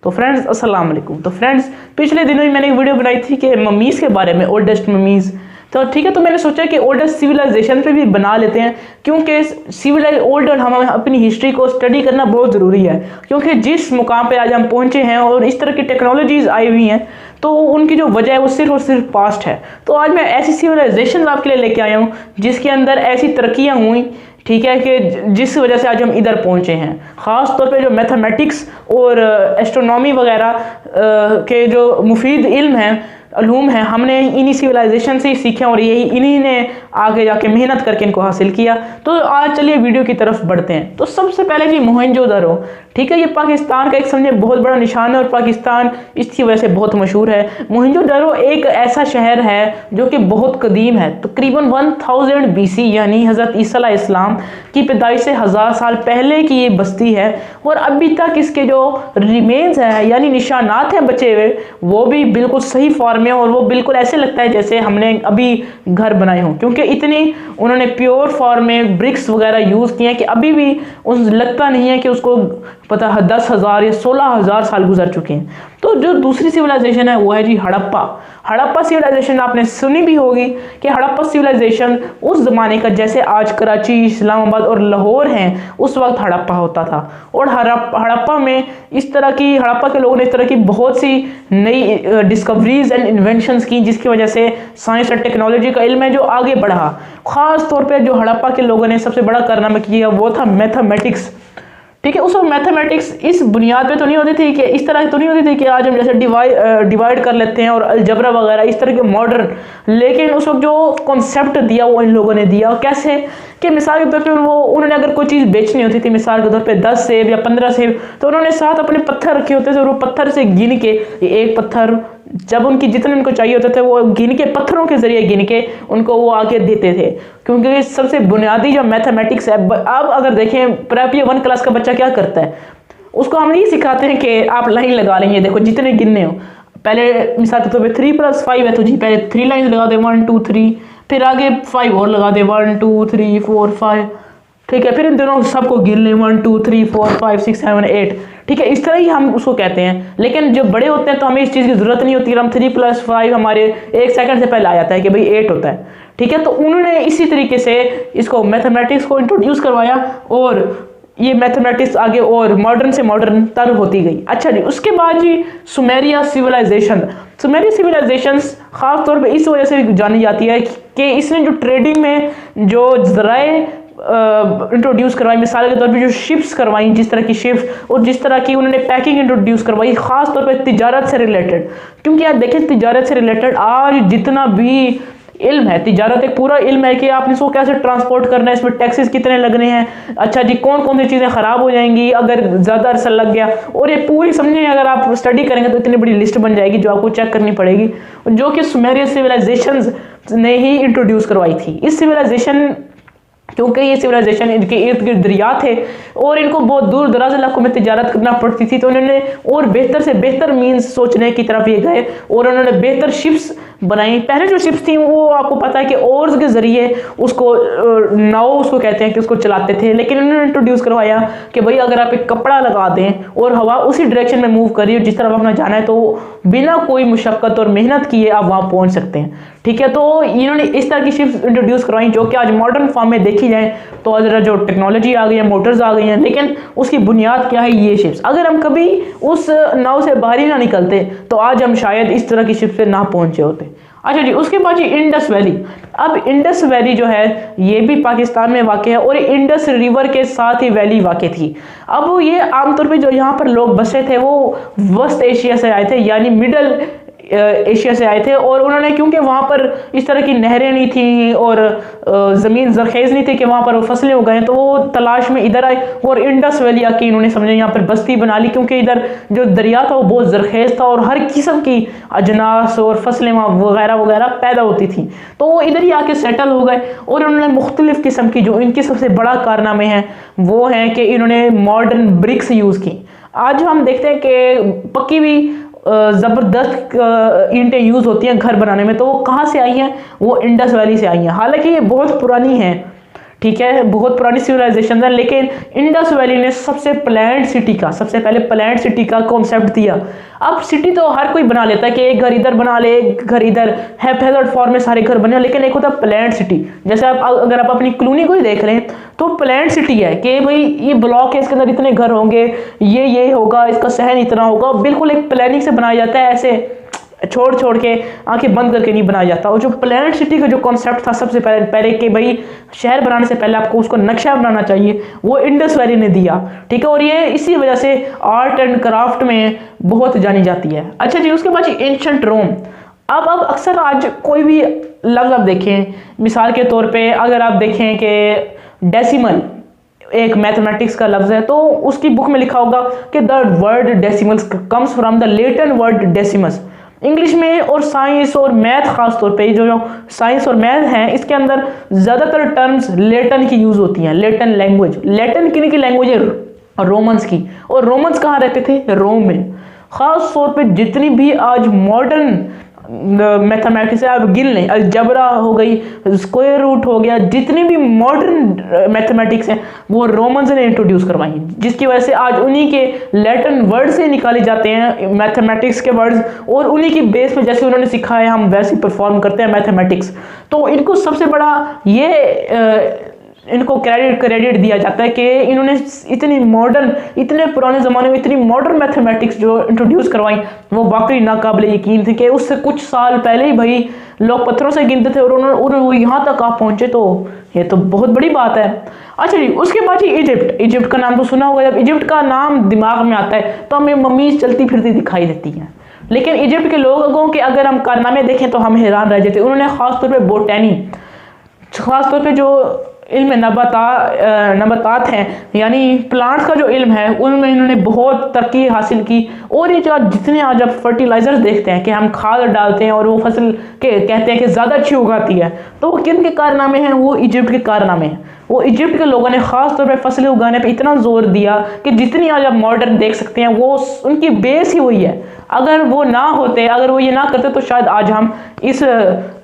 तो फ्रेंड्स अस्सलाम वालेकुम। तो फ्रेंड्स पिछले दिनों ही मैंने एक वीडियो बनाई थी कि ममीज़ के बारे में, ओल्डेस्ट ममीज़। तो ठीक है, तो मैंने सोचा कि ओल्डेस्ट सिविलाइजेशन पे भी बना लेते हैं, क्योंकि ओल्डर हम अपनी हिस्ट्री को स्टडी करना बहुत ज़रूरी है। क्योंकि जिस मुकाम पे आज हम पहुँचे हैं और इस तरह की टेक्नोलॉजीज़ आई हुई हैं, तो उनकी जो वजह है वो सिर्फ और सिर्फ पास्ट है। तो आज मैं ऐसी सिविलाइजेशन आपके लिए लेके आया हूँ जिसके अंदर ऐसी तरक्कियाँ हुई, ठीक है, कि जिस वजह से आज हम इधर पहुंचे हैं। ख़ास तौर पे जो मैथमेटिक्स और एस्ट्रोनॉमी वगैरह के जो मुफीद इल्म हैं, अलूम हैं, हमने इन्हीं सिविलाइजेशन से ही सीखे और यही इन्हीं ने आगे जाके मेहनत करके इनको हासिल किया। तो आज चलिए वीडियो की तरफ बढ़ते हैं। तो सबसे पहले जी मोहनजोदड़ो, ठीक है, ये पाकिस्तान का एक समझे बहुत बड़ा निशान है और पाकिस्तान इसकी वजह से बहुत मशहूर है। मोहनजोदड़ो एक ऐसा शहर है जो कि बहुत कदीम है, तकरीबन 1000 BC यानी हज़रत ईसा अलैहिस्सलाम की पैदाइश से 1000 साल पहले की ये बस्ती है। और अभी तक इसके जो रिमेन्स है यानी निशानात हैं बचे हुए, वो भी बिल्कुल सही फॉर्म में, और वो बिल्कुल ऐसे लगता है जैसे हमने अभी घर बनाए हों, क्योंकि इतनी उन्होंने प्योर फॉर्म में ब्रिक्स वगैरह यूज़ किए हैं कि अभी भी उस लगता नहीं है कि उसको पता है 10,000 या 16,000 साल गुजर चुके हैं। तो जो दूसरी सिविलाइजेशन है वो है जी हड़प्पा। हड़प्पा सिविलाइजेशन आपने सुनी भी होगी कि हड़प्पा सिविलाइजेशन उस ज़माने का, जैसे आज कराची, इस्लामाबाद और लाहौर हैं, उस वक्त हड़प्पा होता था। और हड़प्पा में हड़प्पा के लोगों ने इस तरह की बहुत सी नई डिस्कवरीज एंड इन्वेंशंस की, जिसकी वजह से साइंस और टेक्नोलॉजी का इल्म है जो आगे बढ़ा। ख़ास तौर पर जो हड़प्पा के लोगों ने सबसे बड़ा कारनामा किया वो था मैथमेटिक्स। ठीक है, उस वक्त मैथमेटिक्स इस बुनियाद पे तो नहीं होती थी कि इस तरह तो नहीं होती थी कि आज हम जैसे डिवाइड कर लेते हैं और अलजबरा वगैरह इस तरह के मॉडर्न, लेकिन उस वक्त जो कॉन्सेप्ट दिया वो इन लोगों ने दिया। कैसे कि मिसाल के तौर पे उन्होंने अगर कोई चीज़ बेचनी होती थी, मिसाल के तौर पे 10 सेब या 15 सेब, तो उन्होंने साथ अपने पत्थर रखे होते थे और वो पत्थर से गिन के एक पत्थर जब उनकी जितने उनको चाहिए होते थे वो गिन के, पत्थरों के जरिए गिन के उनको वो आगे देते थे। क्योंकि सबसे बुनियादी जो मैथमेटिक्स है, अब अगर देखें प्रेप 1 क्लास का बच्चा क्या करता है, उसको हम नहीं सिखाते हैं कि आप लाइन लगा लेंगे, देखो जितने गिनने हो, पहले मिसाल के तौर पे 3 + 5 है तो जी पहले 3 लाइन लगा दे 1 2 3, फिर आगे 5 और लगा दे 1 2 3 4 5, ठीक है, फिर इन दोनों सबको गिन लें 1 2 3 4 5 6 7 8, ठीक है, इस तरह ही हम उसको कहते हैं। लेकिन जब बड़े होते हैं तो हमें इस चीज़ की ज़रूरत नहीं होती, हम 3 + 5 हमारे 1 सेकंड से पहले आ जाता है कि भाई 8 होता है। ठीक है, तो उन्होंने इसी तरीके से इसको मैथमेटिक्स को इंट्रोड्यूस करवाया और ये मैथमेटिक्स आगे और मॉडर्न से मॉडर्न तर होती गई। अच्छा जी, उसके बाद जी सुमेरिया सिविलाइजेशन। सुमेरिया सिविलाइजेशन ख़ास तौर पे इस वजह से जानी जाती है कि इसने जो ट्रेडिंग में जो ज़राए इंट्रोड्यूस करवाई, मिसाल के तौर पे जो शिप्स करवाई, जिस तरह की शिप्स और जिस तरह की उन्होंने पैकिंग इंट्रोड्यूस करवाई, ख़ास तौर पे तिजारत से रिलेटेड। क्योंकि आप देखें तिजारत से रिलेटेड आज जितना भी इल्म है, तिजारत एक पूरा इल्म है कि आपने इसको कैसे ट्रांसपोर्ट करना है, इसमें टैक्सेस कितने लगने हैं, अच्छा जी कौन कौन सी चीज़ें ख़राब हो जाएंगी अगर ज़्यादा अरसा लग गया, और ये पूरी समझें अगर आप स्टडी करेंगे तो इतनी बड़ी लिस्ट बन जाएगी जो आपको चेक करनी पड़ेगी, जो कि सुमेरियन सिविलाइजेशन ने ही इंट्रोड्यूस करवाई थी। इस सिविलाइजेशन, क्योंकि ये सिविलाइजेशन इनके इर्द गिर्द दरिया थे और इनको बहुत दूर दराज इलाकों में तिजारत करना पड़ती थी, तो उन्होंने और बेहतर से बेहतर मीन्स सोचने की तरफ ये गए और उन्होंने बेहतर शिप्स बनाई। पहले जो शिप्स थी वो आपको पता है कि ओर्स के ज़रिए उसको नाव उसको कहते हैं कि उसको चलाते थे, लेकिन उन्होंने इंट्रोड्यूस करवाया कि भाई अगर आप एक कपड़ा लगा दें और हवा उसी डायरेक्शन में मूव करिए जिस तरफ आपने जाना है, तो बिना कोई मुशक्क़त और मेहनत किए आप वहाँ पहुँच सकते हैं। ठीक है, तो इन्होंने इस तरह की शिप्स इंट्रोड्यूस करवाई जो कि आज मॉडर्न फॉर्म में देखी जाए तो आज जो टेक्नोलॉजी आ गई है, मोटर्स आ गई हैं, लेकिन उसकी बुनियाद क्या है, ये शिप्स। अगर हम कभी उस नाव से बाहर ही ना निकलते तो आज हम शायद इस तरह की शिप से ना पहुंचे होते। अच्छा जी, उसके बाद जी इंडस वैली। अब इंडस वैली जो है ये भी पाकिस्तान में वाक़ है और इंडस रिवर के साथ ही वैली वाक़ थी। अब ये आमतौर पे जो यहाँ पर लोग बसे थे वो वेस्ट एशिया से आए थे, यानी मिडल एशिया से आए थे, और उन्होंने क्योंकि वहाँ पर इस तरह की नहरें नहीं थी और ज़मीन ज़रखेज़ नहीं थी कि वहाँ पर फसलें उगाएं, तो वो तलाश में इधर आए और इंडस वैली आके इन्होंने समझे यहाँ पर बस्ती बना ली, क्योंकि इधर जो दरिया था वो बहुत ज़रखेज़ था और हर किस्म की अजनास और फसलें वहाँ वगैरह वगैरह पैदा होती थी, तो वो इधर ही आके सेटल हो गए। और उन्होंने मुख्तलिफ़ किस्म की, जो इनकी सबसे बड़ा कारनामे हैं वो हैं कि इन्होंने मॉडर्न ब्रिक्स यूज़ की। आज हम देखते हैं कि पक्की हुई ज़बरदस्त ईंटें यूज़ होती हैं घर बनाने में, तो वो कहाँ से आई हैं, वो इंडस वैली से आई हैं। हालांकि ये बहुत पुरानी हैं, ठीक है, बहुत पुरानी सिविलाइजेशन है, लेकिन इंडस वैली ने सबसे पहले प्लान्ड सिटी का कॉन्सेप्ट दिया। अब सिटी तो हर कोई बना लेता है कि एक घर इधर बना ले, एक घर इधर, हैज़ार्ड फॉर्म में सारे घर बने, लेकिन एक होता है प्लान्ड सिटी। जैसे आप अगर आप अपनी कॉलोनी को ही देख रहे हैं तो प्लान्ड सिटी है कि भाई ये ब्लॉक है, इसके अंदर इतने घर होंगे, ये होगा, इसका सहन इतना होगा, बिल्कुल एक प्लानिंग से बनाया जाता है, ऐसे छोड़ के आंखें बंद करके नहीं बनाया जाता। और जो प्लान्ड सिटी का जो कॉन्सेप्ट था सबसे पहले कि भाई शहर बनाने से पहले आपको उसको नक्शा बनाना चाहिए, वो इंडस वैली ने दिया, ठीक है। और ये इसी वजह से आर्ट एंड क्राफ्ट में बहुत जानी जाती है। अच्छा जी, उसके बाद एंशिएंट रोम। अब अक्सर आज कोई भी लफ्ज़ आप देखें, मिसाल के तौर पे अगर आप देखें कि डेसिमल एक मैथमेटिक्स का लफ्ज़ है, तो उसकी बुक में लिखा होगा कि the word decimals comes from the Latin word decimus. English में और साइंस और मैथ, खास तौर पे जो साइंस और मैथ हैं, इसके अंदर ज़्यादातर टर्म्स लेटन की यूज़ होती हैं। लेटन लैंग्वेज, लेटन किन की लैंग्वेज है? रोमन्स की। और रोमन्स कहाँ रहते थे? रोम में। ख़ास तौर पे जितनी भी आज मॉडर्न मैथमेटिक्स है, आप गिन लें, अलजबरा हो गई, स्क्वायर रूट हो गया, जितनी भी मॉडर्न मैथमेटिक्स हैं वो रोमन्स ने इंट्रोड्यूस करवाई, जिसकी वजह से आज उन्हीं के लैटिन वर्ड से निकाले जाते हैं मैथमेटिक्स के वर्ड्स, और उन्हीं की बेस पे जैसे उन्होंने सिखाया हम वैसे परफॉर्म करते हैं मैथमेटिक्स। तो इनको सबसे बड़ा ये इनको क्रेडिट दिया जाता है कि इन्होंने इतनी मॉडर्न, इतने पुराने ज़माने में इतनी मॉडर्न मैथमेटिक्स जो इंट्रोड्यूस करवाई, वो वाकई नाकाबिले यकीन थी कि उससे कुछ साल पहले ही भाई लोग पत्थरों से गिनते थे और उन्होंने यहाँ तक आप पहुँचे, तो ये तो बहुत बड़ी बात है। अच्छा जी, उसके बाद जी इजिप्ट का नाम तो सुना होगा। जब इजिप्ट का नाम दिमाग में आता है तो हमें मम्मीज़ चलती फिरती दिखाई देती हैं, लेकिन इजिप्ट के लोगों के अगर हम कारनामे देखें तो हम हैरान रह जाते हैं। उन्होंने ख़ासतौर पर बोटैनी, ख़ासतौर पर जो इल्म नबातात हैं, यानी प्लांट्स का जो इल्म है, उनमें इन्होंने बहुत तरक्की हासिल की। और ये जो जितने आज आप फर्टिलाइजर्स देखते हैं कि हम खाद डालते हैं और वो फसल के कहते हैं कि ज़्यादा अच्छी उगाती है, तो वो किन के कारनामे हैं? वो इजिप्ट के कारनामे हैं। वो इजिप्ट के लोगों ने ख़ास तौर पे फसलें उगाने पे इतना जोर दिया कि जितनी आज आप मॉडर्न देख सकते हैं वो उनकी बेस ही वही है। अगर वो ना होते, अगर वो ये ना करते, तो शायद आज हम इस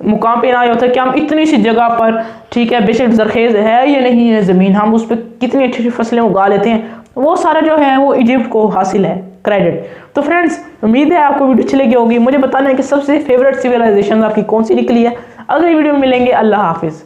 मुकाम पे ना आए होते कि हम इतनी सी जगह पर, ठीक है, बेशक जरखेज़ है या नहीं है ज़मीन, हम उस पर कितनी अच्छी अच्छी फसलें उगा लेते हैं। वो सारा जो है वो इजिप्ट को हासिल है क्रेडिट। तो फ्रेंड्स, उम्मीद है आपको वीडियो अच्छी लगी होगी। मुझे बताना है कि सबसे फेवरेट सिविलाइजेशन आपकी कौन सी निकली है। अगली वीडियो में मिलेंगे। अल्लाह हाफिज़।